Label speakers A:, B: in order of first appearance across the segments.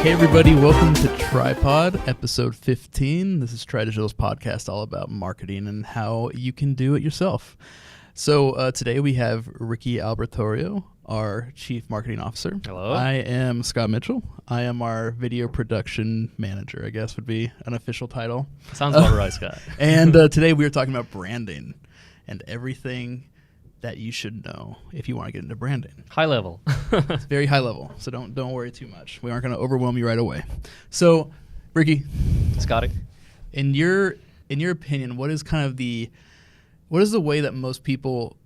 A: Hey everybody, welcome to Tripod, episode 15. This is TriDigital's podcast all about marketing and how you can do it yourself. So today we have Ricky Albertorio, our Chief Marketing Officer.
B: Hello.
A: I am Scott Mitchell. I am our video production manager, I guess would be an official title.
B: Sounds about right, Scott.
A: And today we are talking about branding and everything that you should know if you want to get into branding.
B: High level.
A: It's very high level, so don't worry too much. We aren't going to overwhelm you right away. So, Ricky,
B: Scotty.
A: in your opinion, what is the way that most people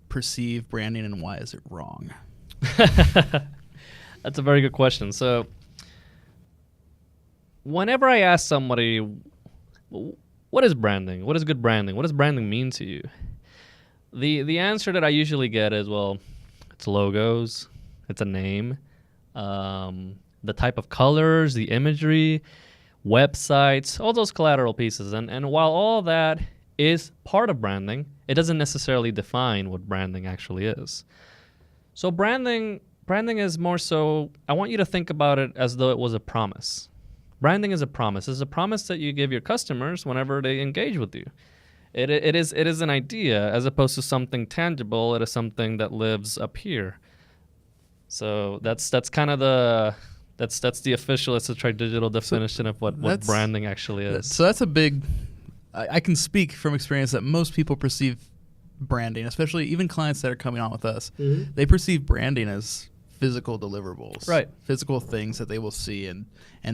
A: perceive branding, and why is it wrong?
B: That's a very good question. So, whenever I ask somebody, what is branding? What is good branding? What does branding mean to you? The answer that I usually get is, well, it's logos, it's a name, the type of colors, the imagery, websites, all those collateral pieces. And while all that is part of branding, it doesn't necessarily define what branding actually is. So branding is more so, I want you to think about it as though it was a promise. Branding is a promise. It's a promise that you give your customers whenever they engage with you. It is an idea as opposed to something tangible. It is something that lives up here. So that's kind of the official. It's a TriDigital definition of what branding actually is.
A: So that's a big. I can speak from experience that most people perceive branding, especially even clients that are coming on with us, they perceive branding as physical deliverables,
B: right?
A: Physical things that they will see and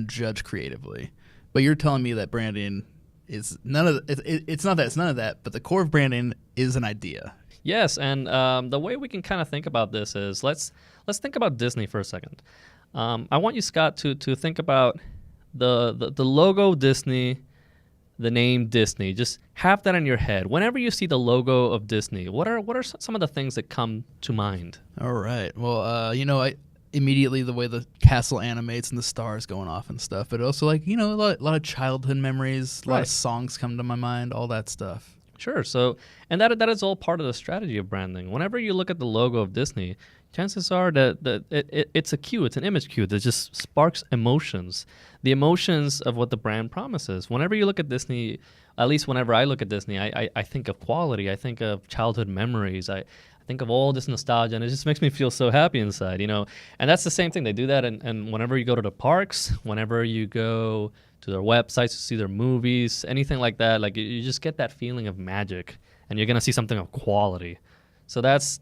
A: judge creatively. But you're telling me that branding is none of it's none of that, but the core of branding is an idea.
B: Yes, and the way we can kind of think about this is let's think about Disney for a second. I want you, Scott, to think about the logo Disney, the name Disney. Just have that in your head. Whenever you see the logo of Disney, what are some of the things that come to mind?
A: All right. Well, immediately the way the castle animates and the stars going off and stuff, but also a lot of childhood memories, a lot of songs come to my mind, all that stuff.
B: Sure. So, and that is all part of the strategy of branding. Whenever you look at the logo of Disney, chances are that it's a cue, it's an image cue that just sparks emotions, the emotions of what the brand promises. Whenever you look at Disney, at least whenever I look at Disney, I think of quality, I think of childhood memories, I think of all this nostalgia, and it just makes me feel so happy inside, And that's the same thing. They do that, and whenever you go to the parks, whenever you go to their websites to see their movies, anything like that, like you just get that feeling of magic, and you're gonna see something of quality. So that's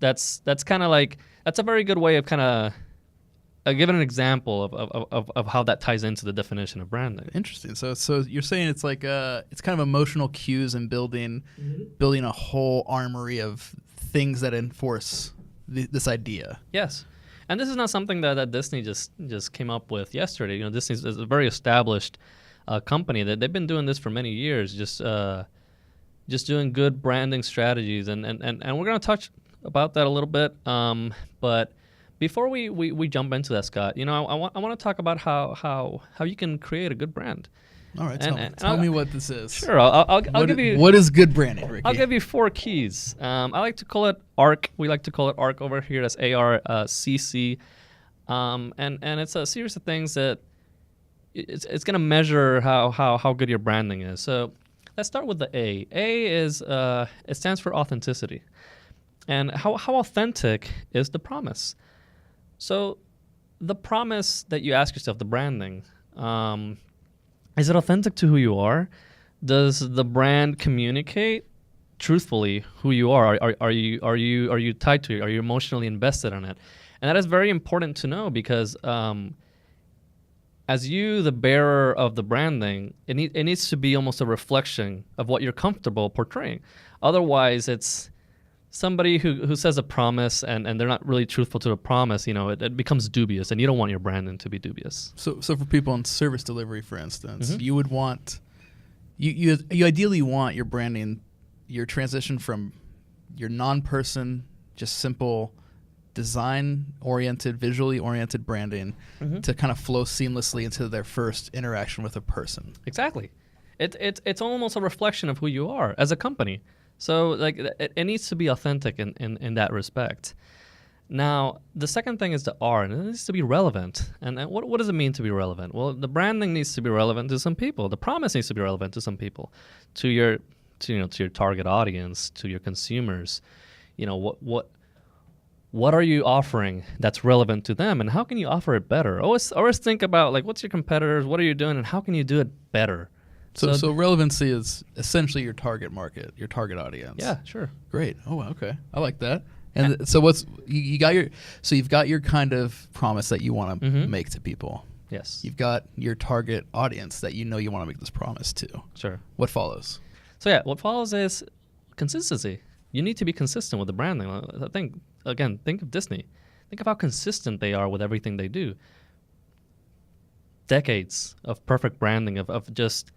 B: kind of like, that's a very good way of kind of giving an example of how that ties into the definition of branding.
A: Interesting. So you're saying it's like it's kind of emotional cues and building a whole armory of things that enforce this idea.
B: Yes. And this is not something that Disney just came up with yesterday. Disney is a very established company that they've been doing this for many years, just doing good branding strategies. And we're going to touch about that a little bit. But before we jump into that, Scott, I want to talk about how you can create a good brand.
A: All right, tell me what this is.
B: Sure, I'll give you.
A: What is good branding, Ricky?
B: I'll give you 4 keys. I like to call it ARC. We like to call it ARC over here. That's ARCC. And it's a series of things that it's going to measure how good your branding is. So let's start with the A. A is it stands for authenticity. And how authentic is the promise? So the promise that you ask yourself, the branding. Is it authentic to who you are? Does the brand communicate truthfully who you are? Are you tied to it? Are you emotionally invested in it? And that is very important to know because as you, the bearer of the branding, it needs to be almost a reflection of what you're comfortable portraying. Otherwise, it's somebody who says a promise and they're not really truthful to the promise, it becomes dubious, and you don't want your branding to be dubious.
A: So for people in service delivery, for instance, you would want, you ideally want your branding, your transition from your non-person, just simple design-oriented, visually oriented branding to kind of flow seamlessly into their first interaction with a person.
B: Exactly. It's almost a reflection of who you are as a company. So like it needs to be authentic in that respect. Now, the second thing is the R, and it needs to be relevant. And what does it mean to be relevant? Well, the branding needs to be relevant to some people. The promise needs to be relevant to some people, to your target audience, to your consumers. You know, what are you offering that's relevant to them, and how can you offer it better? Always think about, like, what's your competitors, what are you doing, and how can you do it better?
A: So relevancy is essentially your target market, your target audience.
B: Yeah, sure.
A: Great. Oh, okay. I like that. And so you've got your kind of promise that you want to make to people.
B: Yes.
A: You've got your target audience that you want to make this promise to.
B: Sure.
A: What follows?
B: So yeah, what follows is consistency. You need to be consistent with the branding. Think of Disney. Think of how consistent they are with everything they do. Decades of perfect branding, of just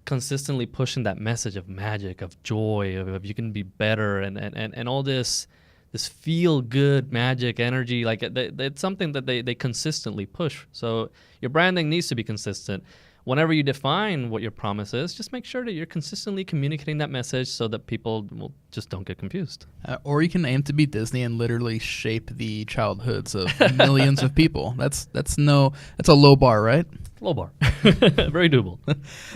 B: consistently pushing that message of magic, of joy, of you can be better, and all this feel good magic energy. Like it's something that they consistently push. So your branding needs to be consistent. Whenever you define what your promise is, just make sure that you're consistently communicating that message so that people just don't get confused.
A: Or you can aim to be Disney and literally shape the childhoods of millions of people. That's a low bar, right?
B: Low bar. Very doable.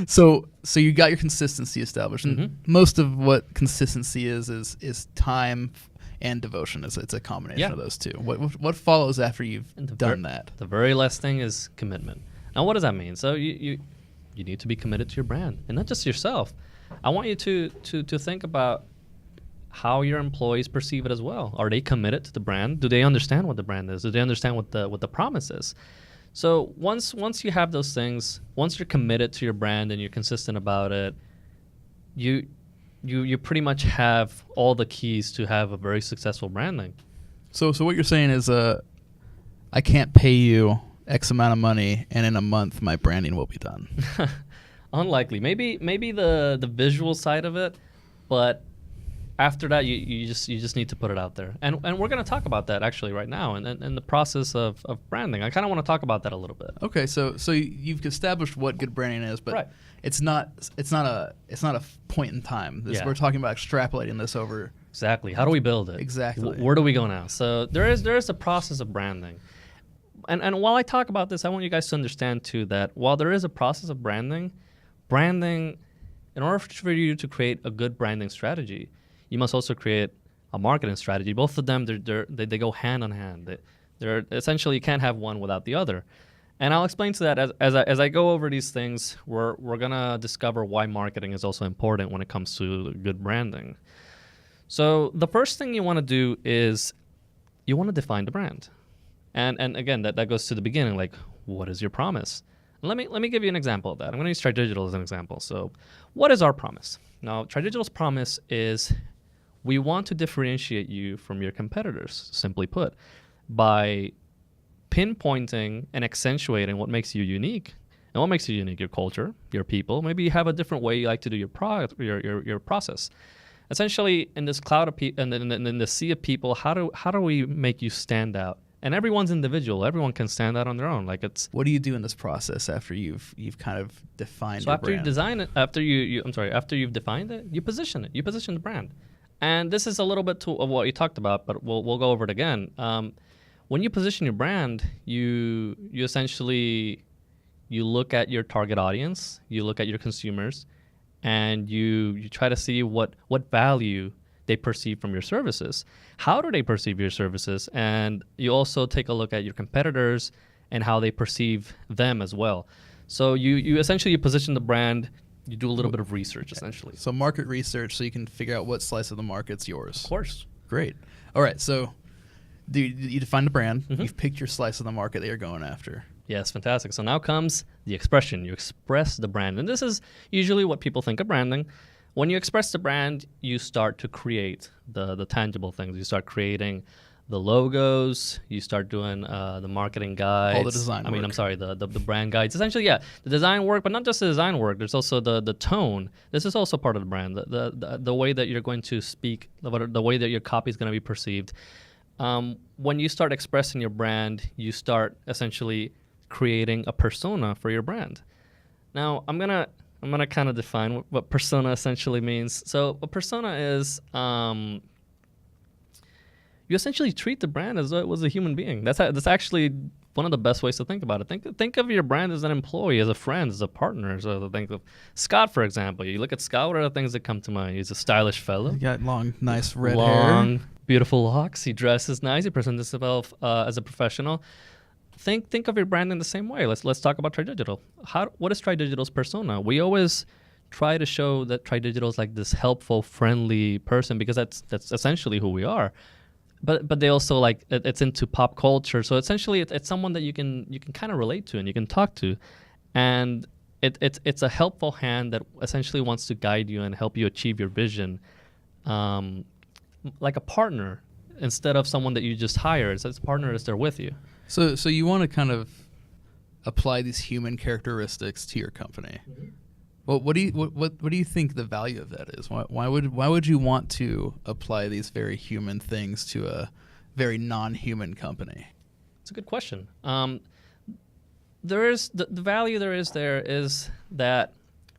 A: So you got your consistency established. And most of what consistency is time and devotion. It's a combination of those two. What follows after you've done that?
B: The very last thing is commitment. Now, what does that mean? So you need to be committed to your brand, and not just yourself. I want you to think about how your employees perceive it as well. Are they committed to the brand? Do they understand what the brand is? Do they understand what the promise is? So once you have those things, once you're committed to your brand and you're consistent about it, you pretty much have all the keys to have a very successful branding.
A: So what you're saying is, I can't pay you X amount of money, and in a month my branding will be done.
B: Unlikely. Maybe the visual side of it, but after that you just need to put it out there. And we're going to talk about that actually right now, and the process of branding. I kind of want to talk about that a little bit.
A: Okay, so you've established what good branding is, but
B: right.
A: it's not a point in time. We're talking about extrapolating this over.
B: Exactly. How do we build it?
A: Exactly.
B: Where do we go now? So there is a process of branding. And while I talk about this, I want you guys to understand too that while there is a process of branding, in order for you to create a good branding strategy, you must also create a marketing strategy. Both of them, they go hand in hand. They're essentially, you can't have one without the other. And I'll explain to that as I go over these things. We're gonna discover why marketing is also important when it comes to good branding. So the first thing you want to do is you want to define the brand. And again, that goes to the beginning, like, what is your promise? And let me give you an example of that. I'm going to use TriDigital as an example. So what is our promise? Now, TriDigital's promise is we want to differentiate you from your competitors, simply put, by pinpointing and accentuating what makes you unique. And what makes you unique? Your culture, your people. Maybe you have a different way you like to do your product, your process. Essentially, in this cloud of people, and in the sea of people, how do we make you stand out? And everyone's individual. Everyone can stand out on their own. Like it's.
A: What do you do in this process after you've kind of defined
B: so
A: your
B: after
A: brand?
B: you design it, after you've defined it, you position it. You position the brand. And this is a little bit of what you talked about, but we'll go over it again. When you position your brand, you essentially look at your target audience, you look at your consumers, and you try to see what value they perceive from your services. How do they perceive your services? And you also take a look at your competitors and how they perceive them as well. So you essentially position the brand, you do a little bit of research essentially.
A: So market research, so you can figure out what slice of the market's yours.
B: Of course.
A: Great. All right, so you define the brand, you've picked your slice of the market that you're going after.
B: Yes, fantastic. So now comes the expression. You express the brand. And this is usually what people think of branding. When you express the brand, you start to create the tangible things. You start creating the logos. You start doing the marketing guides.
A: All the design work.
B: The brand guides. Essentially, yeah, the design work, but not just the design work. There's also the tone. This is also part of the brand. The way that you're going to speak, the way that your copy is going to be perceived. When you start expressing your brand, you start essentially creating a persona for your brand. Now, I'm gonna kind of define what persona essentially means. So a persona is you essentially treat the brand as though it was a human being. That's actually one of the best ways to think about it. Think of your brand as an employee, as a friend, as a partner. So think of Scott, for example. You look at Scott, what are the things that come to mind? He's a stylish fellow.
A: He got long, nice red
B: long,
A: hair.
B: beautiful locks. He dresses nice. He presents himself as a professional. Think of your brand in the same way. Let's talk about TriDigital. What is TriDigital's persona? We always try to show that TriDigital is like this helpful, friendly person because that's essentially who we are. But they also like it's into pop culture. So essentially, it's someone that you can kind of relate to and you can talk to, and it's a helpful hand that essentially wants to guide you and help you achieve your vision, like a partner instead of someone that you just hire. It's a partner that's there with you.
A: So you want to kind of apply these human characteristics to your company. Mm-hmm. Well, what do you think the value of that is? Why would you want to apply these very human things to a very non-human company?
B: It's a good question. There is the value there is that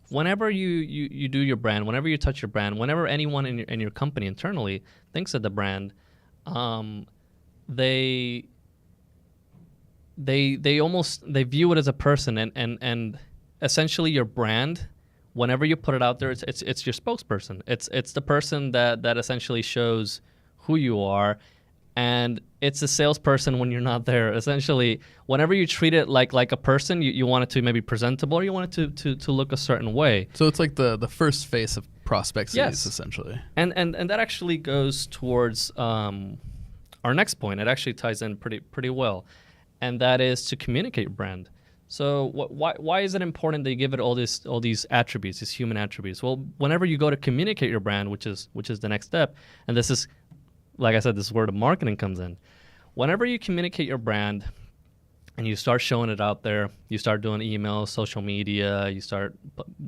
B: whenever you do your brand, whenever you touch your brand, whenever anyone in your company internally thinks of the brand, they view it as a person, and essentially your brand, whenever you put it out there, it's your spokesperson. It's the person that essentially shows who you are, and it's a salesperson when you're not there. Essentially, whenever you treat it like a person, you want it to maybe presentable, or you want it to look a certain way.
A: So it's like the first face of prospects,
B: yes,
A: essentially.
B: And that actually goes towards our next point. It actually ties in pretty well, and that is to communicate your brand. So why is it important that you give it all these attributes, these human attributes? Well, whenever you go to communicate your brand, which is the next step, and this is, like I said, this is where the marketing comes in. Whenever you communicate your brand and you start showing it out there, you start doing emails, social media, you start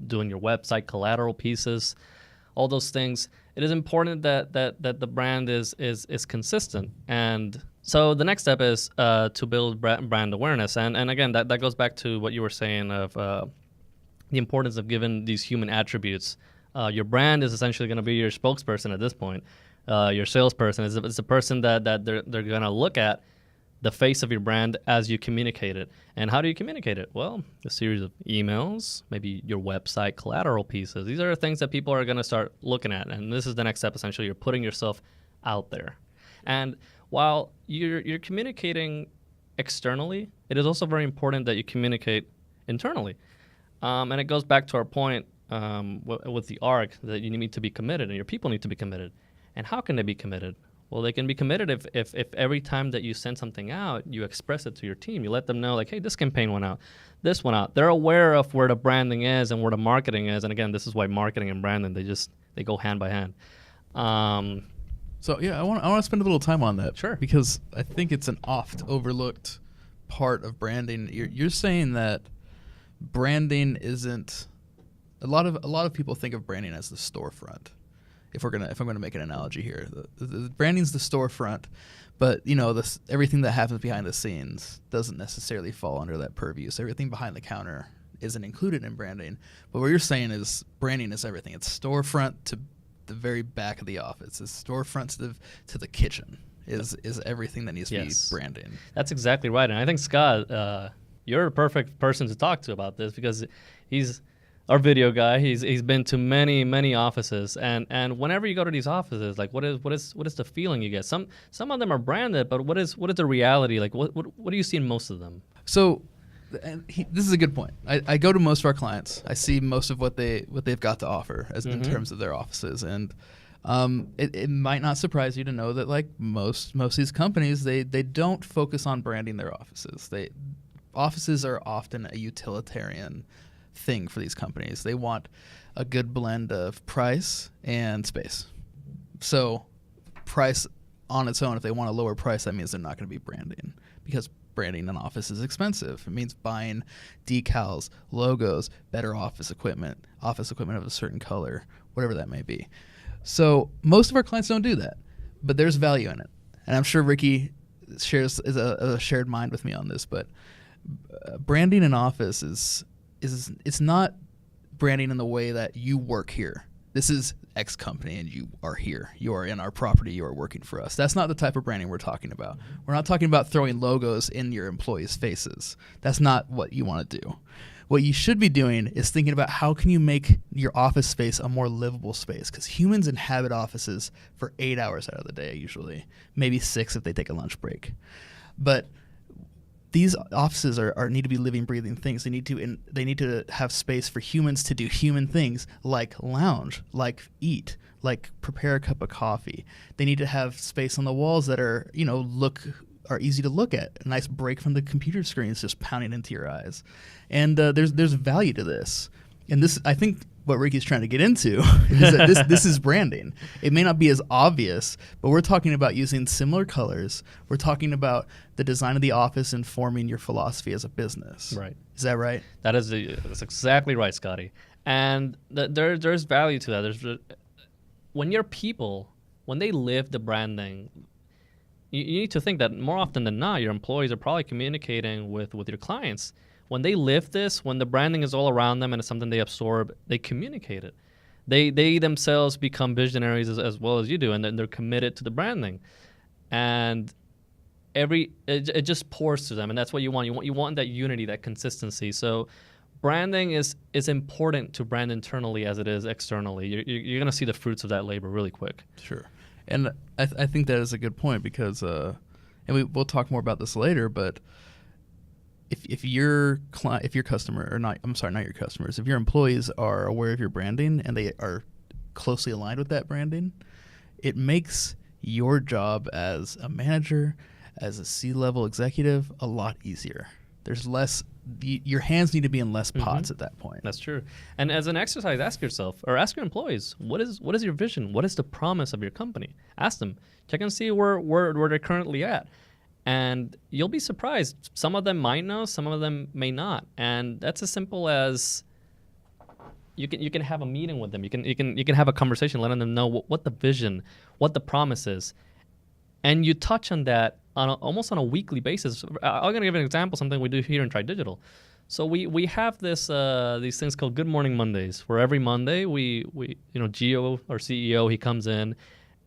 B: doing your website, collateral pieces, all those things, it is important that the brand is consistent. And so the next step is to build brand awareness. And again, that goes back to what you were saying of the importance of giving these human attributes. Your brand is essentially going to be your spokesperson at this point. Your salesperson is the person that they're going to look at the face of your brand as you communicate it. And how do you communicate it? Well, a series of emails, maybe your website, collateral pieces. These are things that people are going to start looking at. And this is the next step, essentially. You're putting yourself out there. And while you're communicating externally, it is also very important that you communicate internally. And it goes back to our point with the ARC, that you need to be committed and your people need to be committed. And how can they be committed? Well, they can be committed if every time that you send something out, you express it to your team. You let them know, like, hey, this campaign went out, this went out. They're aware of where the branding is and where the marketing is. And again, this is why marketing and branding, they go hand by hand.
A: So yeah, I want to spend a little time on that.
B: Sure.
A: Because I think it's an oft overlooked part of branding. You're saying that branding isn't a lot of people think of branding as the storefront. If I'm gonna make an analogy here, the branding's the storefront, but everything that happens behind the scenes doesn't necessarily fall under that purview. So everything behind the counter isn't included in branding. But what you're saying is branding is everything. It's storefront to the very back of the office. It's storefront to the kitchen. Is everything that needs to be branding. That's
B: exactly right. And I think, Scott, you're a perfect person to talk to about this because he's our video guy. He's been to many offices, and whenever you go to these offices, like what is the feeling you get? Some of them are branded, but what is the reality? Like what do you see in most of them?
A: So, this is a good point. I go to most of our clients. I see most of what they've got to offer in terms of their offices, and it might not surprise you to know that like most of these companies, they don't focus on branding their offices. Offices are often a utilitarian thing for these companies. They want a good blend of price and space. So price on its own, if they want a lower price, that means they're not going to be branding, because branding an office is expensive. It means buying decals, logos, better office equipment of a certain color, whatever that may be. So most of our clients don't do that, but there's value in it. And I'm sure Ricky is a shared mind with me on this, but branding an office is it's not branding in the way that you work here. this is X company and you are here. You are in our property. You are working for us. That's not the type of branding we're talking about. We're not talking about throwing logos in your employees' faces. That's not what you want to do. What you should be doing is thinking about how can you make your office space a more livable space, because humans inhabit offices for 8 hours out of the day usually, maybe 6 if they take a lunch break. But these offices need to be living, breathing things. They need to have space for humans to do human things, like lounge, like eat, like prepare a cup of coffee. They need to have space on the walls that are easy to look at. A nice break from the computer screens just pounding into your eyes. And there's value to this. And this, I think, what Ricky's trying to get into is that this is branding. It may not be as obvious, but we're talking about using similar colors. We're talking about the design of the office informing your philosophy as a business.
B: Right.
A: Is that right?
B: That's exactly right, Scotty. And there's value to that. When your people, when they live the branding, you need to think that more often than not, your employees are probably communicating with your clients. When they live this, when the branding is all around them and it's something they absorb, they communicate it. They themselves become visionaries as well as you do, and then they're committed to the branding. And it just pours to them, and that's what you want. You want that unity, that consistency. So branding is important to brand internally as it is externally. You're going to see the fruits of that labor really quick.
A: Sure. And I think that is a good point because, and we'll talk more about this later, but if your customer, or not, I'm sorry, not your customers, if your employees are aware of your branding and they are closely aligned with that branding, it makes your job as a manager, as a C-level executive, a lot easier. There's less, your hands need to be in less pots at that point.
B: That's true. And as an exercise, ask yourself, or ask your employees, what is your vision? What is the promise of your company? Ask them. Check and see where they're currently at. And you'll be surprised. Some of them might know, some of them may not. And that's as simple as you can have a meeting with them. You can have a conversation, letting them know what the vision, what the promise is. And you touch on that almost on a weekly basis. I'm going to give an example, something we do here in TriDigital. So we have these things called Good Morning Mondays, where every Monday we Gio, our CEO, he comes in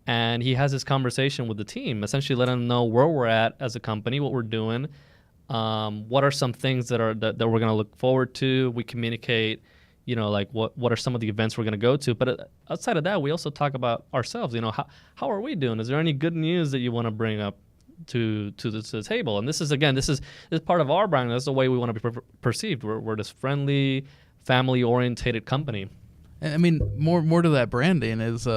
B: and he has this conversation with the team, essentially letting them know where we're at as a company, what we're doing, what are some things that we're going to look forward to. We communicate, like what are some of the events we're going to go to. But outside of that, we also talk about ourselves. How are we doing? Is there any good news that you want to bring up to the table? And this is part of our brand. That's the way we want to be perceived. We're this friendly, family-orientated company.
A: And I mean, more to that branding is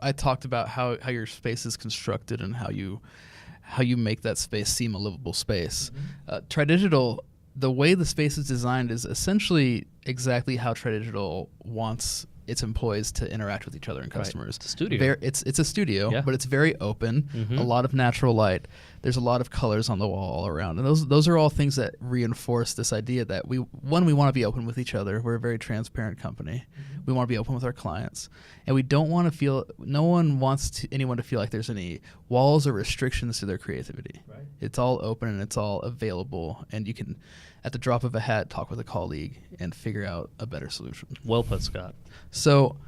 A: I talked about how your space is constructed and how you make that space seem a livable space. TriDigital, the way the space is designed is essentially exactly how TriDigital wants its employees to interact with each other and customers.
B: It's a studio.
A: It's a studio, but it's very open, a lot of natural light. There's a lot of colors on the wall all around. And those are all things that reinforce this idea that we want to be open with each other. We're a very transparent company. We want to be open with our clients. And we don't want to feel, no one wants anyone to feel like there's any walls or restrictions to their creativity.
B: Right.
A: It's all open and it's all available. And you can, at the drop of a hat, talk with a colleague and figure out a better solution.
B: Well put, Scott.
A: So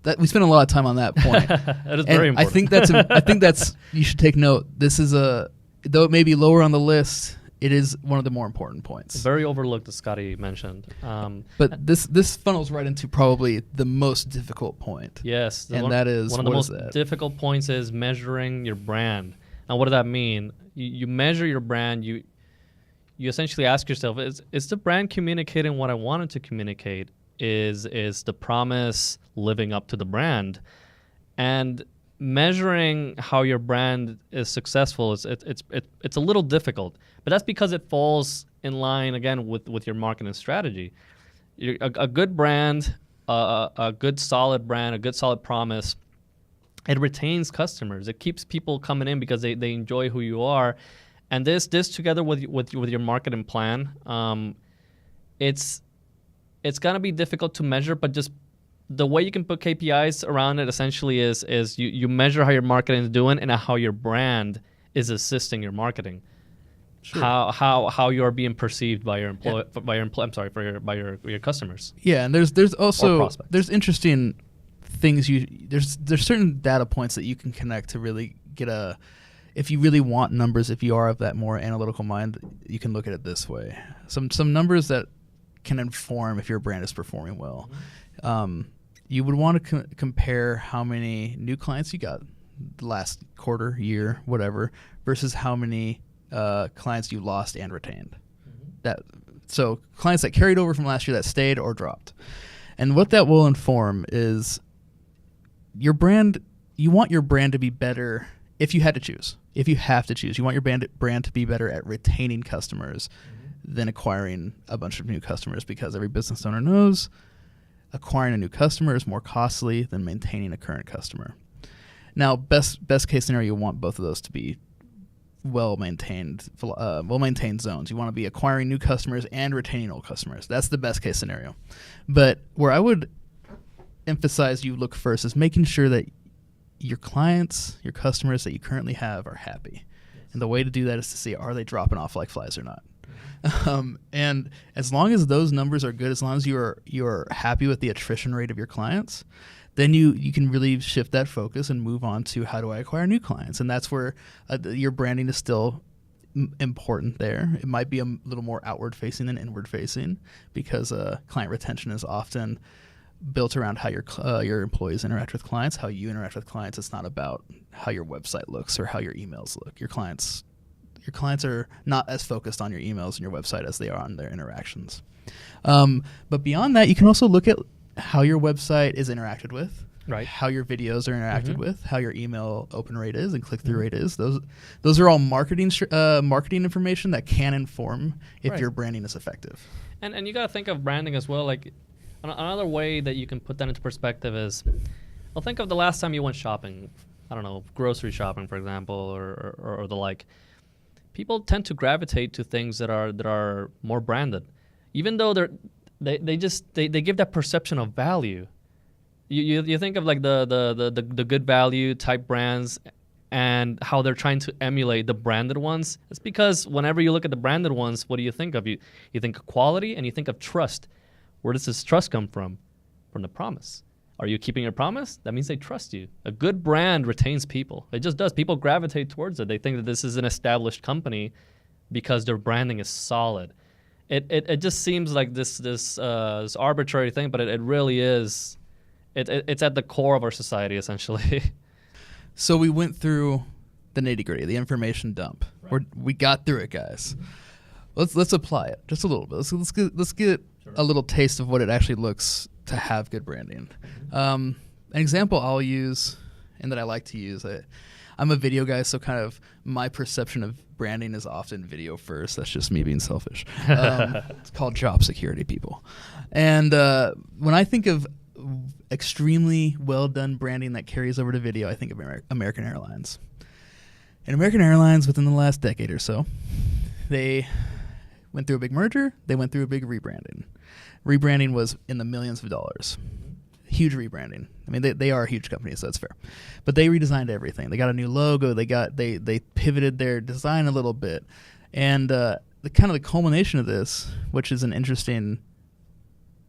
A: that we spent a lot of time on that point.
B: That is very important.
A: I think that's you should take note. This is though it may be lower on the list, it is one of the more important points.
B: Very overlooked, as Scotty mentioned.
A: But this funnels right into probably the most difficult point.
B: Yes,
A: that is
B: one of the most difficult points is measuring your brand. Now, what does that mean? You measure your brand. You essentially ask yourself, is the brand communicating what I wanted to communicate? Is the promise living up to the brand? And measuring how your brand is successful it's a little difficult, but that's because it falls in line again with your marketing strategy. A good brand, a good solid brand, a good solid promise, it retains customers. It keeps people coming in because they enjoy who you are. And this together with your marketing plan, it's gonna be difficult to measure, but just the way you can put KPIs around it essentially is you measure how your marketing is doing and how your brand is assisting your marketing. Sure. How you are being perceived by your by your customers.
A: Yeah, and there's also there's interesting things there's certain data points that you can connect to really get if you really want numbers, if you are of that more analytical mind, you can look at it this way. Some numbers that can inform if your brand is performing well. You would want to compare how many new clients you got last quarter, year, whatever, versus how many clients you lost and retained. So clients that carried over from last year that stayed or dropped. And what that will inform is your brand. You want your brand to be better if you had to choose. If you have to choose, you want your brand to be better at retaining customers than acquiring a bunch of new customers, because every business owner knows acquiring a new customer is more costly than maintaining a current customer. Now, best case scenario, you want both of those to be well-maintained zones. You want to be acquiring new customers and retaining old customers. That's the best case scenario. But where I would emphasize you look first is making sure that your clients, your customers that you currently have are happy. And the way to do that is to see, are they dropping off like flies or not? And as long as those numbers are good, as long as you're happy with the attrition rate of your clients, then you can really shift that focus and move on to, how do I acquire new clients? And that's where your branding is still important there. It might be a little more outward facing than inward facing, because client retention is often built around how your employees interact with clients, how you interact with clients. It's not about how your website looks or how your emails look. Your clients are not as focused on your emails and your website as they are on their interactions. But beyond that, you can also look at how your website is interacted with,
B: right?
A: How your videos are interacted with, how your email open rate is and click-through rate is. Those are all marketing information that can inform if your branding is effective.
B: And you got to think of branding as well. Like, another way that you can put that into perspective is, well, think of the last time you went shopping. I don't know, grocery shopping, for example, or the like. People tend to gravitate to things that are more branded, even though they give that perception of value. You think of like the good value type brands and how they're trying to emulate the branded ones. It's because whenever you look at the branded ones, what do you think of? You think of quality and you think of trust. Where does this trust come from? From the promise. Are you keeping your promise? That means they trust you. A good brand retains people. It just does. People gravitate towards it. They think that this is an established company because their branding is solid. It just seems like this arbitrary thing, but it really is. It's at the core of our society, essentially.
A: So we went through the nitty-gritty, the information dump. Right. We got through it, guys. Let's apply it just a little bit. Let's get a little taste of what it actually looks to have good branding. An example I'll use, and that I like to use, I'm a video guy, so kind of my perception of branding is often video first. That's just me being selfish. It's called job security, people. And when I think of extremely well done branding that carries over to video, I think of American Airlines. And American Airlines, within the last decade or so, they went through a big merger. They went through a big rebranding. Rebranding was in the millions of dollars. Huge rebranding. I mean, they are a huge company, so that's fair. But they redesigned everything. They got a new logo. They pivoted their design a little bit. And the culmination of this, which is an interesting...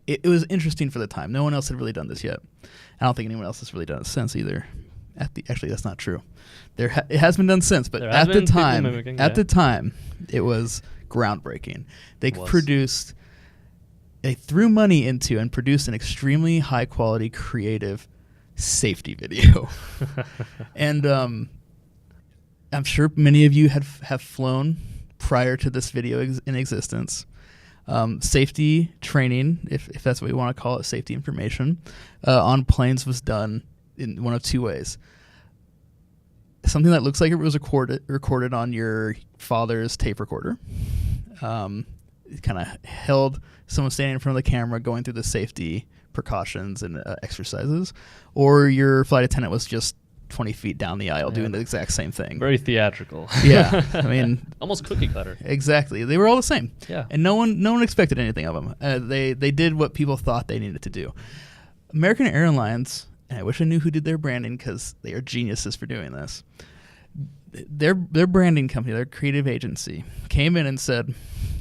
A: It was interesting for the time. No one else had really done this yet. I don't think anyone else has really done it since either. Actually, that's not true. It has been done since, but at the time, it was groundbreaking. They threw money into and produced an extremely high quality, creative safety video. And I'm sure many of you have flown prior to this video in existence. Safety training, if that's what you want to call it, safety information, on planes was done in one of two ways. Something that looks like it was recorded on your father's tape recorder. It kind of held someone standing in front of the camera going through the safety precautions and exercises, or your flight attendant was just 20 feet down the aisle doing the exact same thing.
B: Very theatrical.
A: Yeah, I mean,
B: almost cookie cutter.
A: Exactly, they were all the same.
B: Yeah,
A: and no one expected anything of them. They did what people thought they needed to do. American Airlines, and I wish I knew who did their branding because they are geniuses for doing this. Their branding company, their creative agency, came in and said,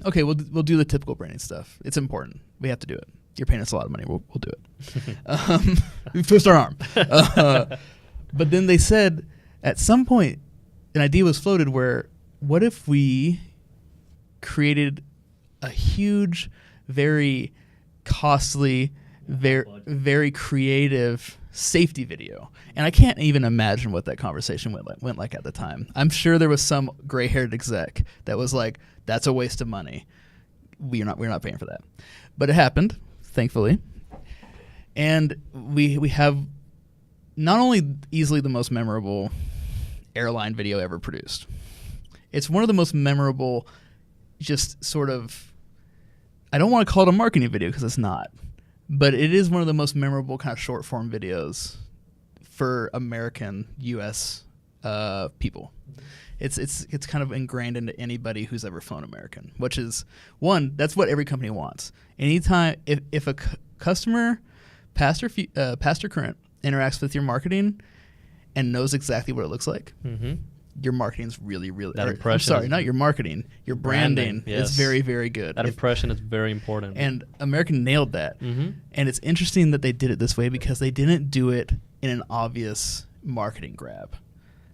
A: "Okay, we'll do the typical branding stuff. It's important. We have to do it. You're paying us a lot of money. We'll do it." We twist our arm. But then they said at some point an idea was floated where what if we created a huge, very costly, very creative safety video. And I can't even imagine what that conversation went like at the time. I'm sure there was some gray-haired exec that was like, that's a waste of money. We're not paying for that. But it happened, thankfully. And we have not only easily the most memorable airline video ever produced. It's one of the most memorable, just sort of, I don't want to call it a marketing video because it's not, but it is one of the most memorable kind of short form videos for American U.S. People. It's kind of ingrained into anybody who's ever flown American, which is one, that's what every company wants. Anytime if a customer, past or current, interacts with your marketing and knows exactly what it looks like, your marketing's really, really...
B: That impression.
A: I'm sorry, not your marketing. Your branding
B: yes.
A: is very, very good.
B: That impression is very important.
A: And American nailed that. And it's interesting that they did it this way because they didn't do it in an obvious marketing grab.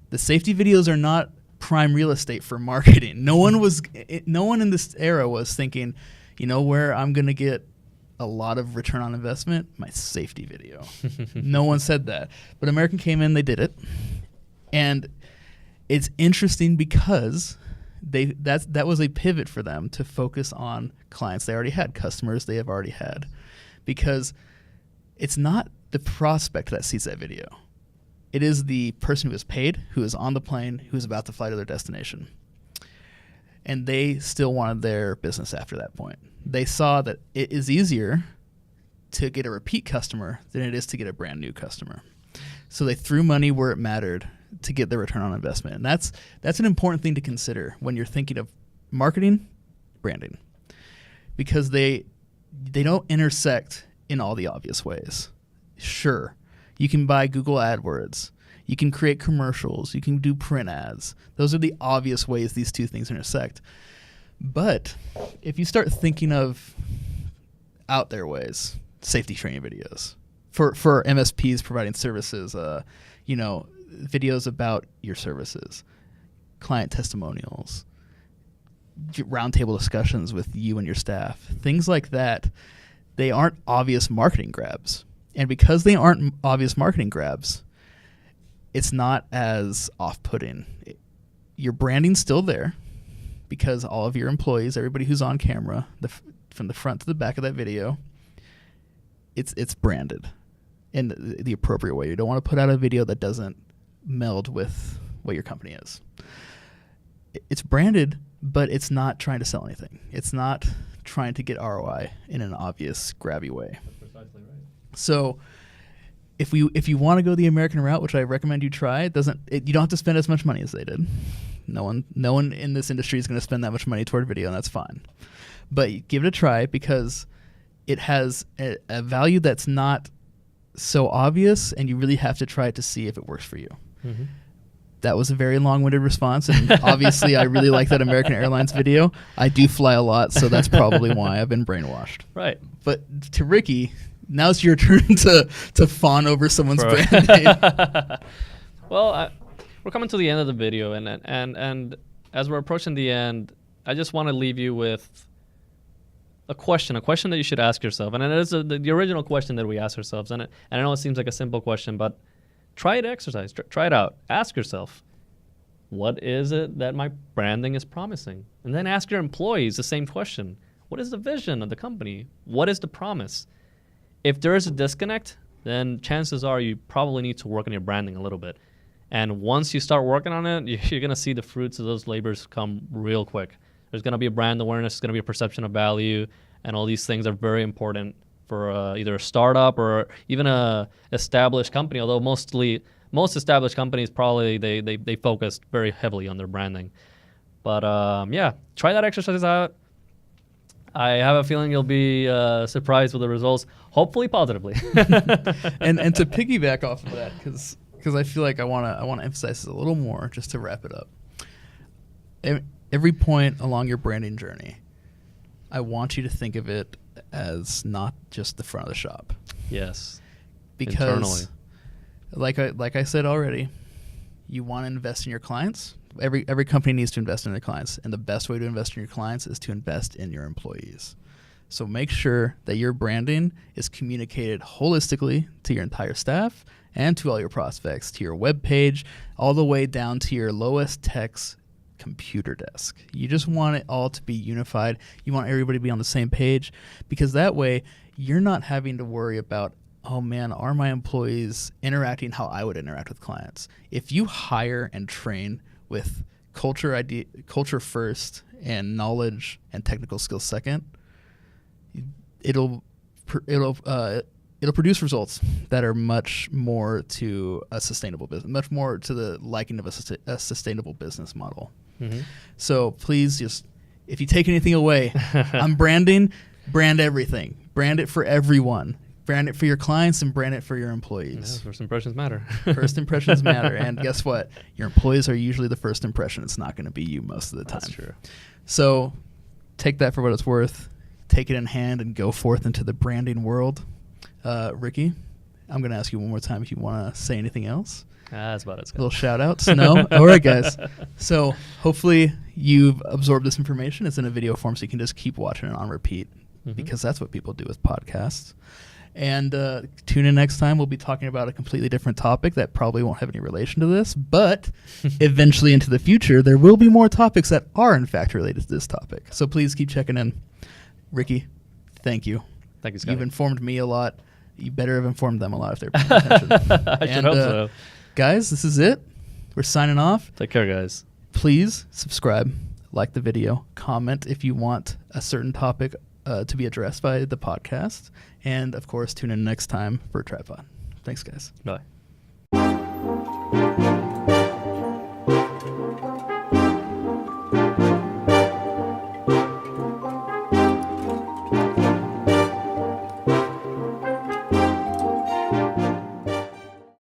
A: The safety videos are not prime real estate for marketing. No one in this era was thinking, you know where I'm going to get a lot of return on investment? My safety video. No one said that. But American came in, they did it. And it's interesting because that was a pivot for them to focus on clients they already had, customers they have already had. Because it's not the prospect that sees that video. It is the person who is paid, who is on the plane, who is about to fly to their destination. And they still wanted their business after that point. They saw that it is easier to get a repeat customer than it is to get a brand new customer. So they threw money where it mattered to get the return on investment. And that's an important thing to consider when you're thinking of marketing, branding. Because they don't intersect in all the obvious ways. Sure, you can buy Google AdWords. You can create commercials. You can do print ads. Those are the obvious ways these two things intersect. But if you start thinking of out there ways, safety training videos for MSPs providing services, videos about your services, client testimonials, roundtable discussions with you and your staff, things like that, they aren't obvious marketing grabs. And because they aren't obvious marketing grabs, it's not as off-putting. Your branding's still there because all of your employees, everybody who's on camera, from the front to the back of that video, it's branded in the appropriate way. You don't want to put out a video that doesn't meld with what your company is. It's branded, but it's not trying to sell anything. It's not trying to get ROI in an obvious, grabby way.
B: That's precisely right.
A: So if you want to go the American route, which I recommend you try, you don't have to spend as much money as they did. No one in this industry is going to spend that much money toward video, and that's fine. But give it a try because it has a value that's not so obvious, and you really have to try it to see if it works for you.
B: Mm-hmm.
A: That was a very long-winded response, and obviously I really like that American Airlines video. I do fly a lot, so that's probably why I've been brainwashed.
B: Right.
A: But to Ricky, now it's your turn to fawn over someone's brand name.
B: Well, we're coming to the end of the video, and as we're approaching the end, I just want to leave you with a question that you should ask yourself. And it is the original question that we ask ourselves. And I know it seems like a simple question, but try it exercise. Try it out. Ask yourself, what is it that my branding is promising? And then ask your employees the same question. What is the vision of the company? What is the promise? If there is a disconnect, then chances are you probably need to work on your branding a little bit. And once you start working on it, you're going to see the fruits of those labors come real quick. There's going to be a brand awareness, there's going to be a perception of value, and all these things are very important for either a startup or even a established company, although most established companies probably they focus very heavily on their branding. But try that exercise out. I have a feeling you'll be surprised with the results, hopefully positively.
A: and to piggyback off of that, because I feel like I want to emphasize this a little more just to wrap it up. Every point along your branding journey, I want you to think of it as not just the front of the shop.
B: Yes.
A: because
B: internally.
A: like I said already, you want to invest in your clients. Every company needs to invest in their clients, and the best way to invest in your clients is to invest in your employees. So make sure that your branding is communicated holistically to your entire staff and to all your prospects, to your web page, all the way down to your lowest tech's computer desk. You just want it all to be unified. You want everybody to be on the same page, because that way you're not having to worry about, oh man, are my employees interacting how I would interact with clients? If you hire and train with culture first and knowledge and technical skills second, it'll produce results that are much more to a sustainable business, much more to the liking of a sustainable business model.
B: Mm-hmm.
A: So please, just if you take anything away, I'm branding, brand everything, brand it for everyone. Brand it for your clients and brand it for your employees.
B: Yeah, first impressions matter.
A: First impressions matter. And guess what? Your employees are usually the first impression. It's not going to be you most of the time.
B: That's true.
A: So take that for what it's worth. Take it in hand and go forth into the branding world. Ricky, I'm going to ask you one more time if you want to say anything else.
B: That's about it, Scott.
A: Little shout outs? No? All right, guys. So hopefully you've absorbed this information. It's in a video form, so you can just keep watching it on repeat, because that's what people do with podcasts. And tune in next time. We'll be talking about a completely different topic that probably won't have any relation to this, but eventually into the future, there will be more topics that are, in fact, related to this topic. So please keep checking in. Ricky, thank you.
B: Thank you, Scott.
A: You've informed me a lot. You better have informed them a lot if they're paying attention.
B: I should hope so.
A: Guys, this is it. We're signing off.
B: Take care, guys.
A: Please subscribe, like the video, comment if you want a certain topic to be addressed by the podcast, and of course, tune in next time for Tripod. Thanks, guys.
B: Bye.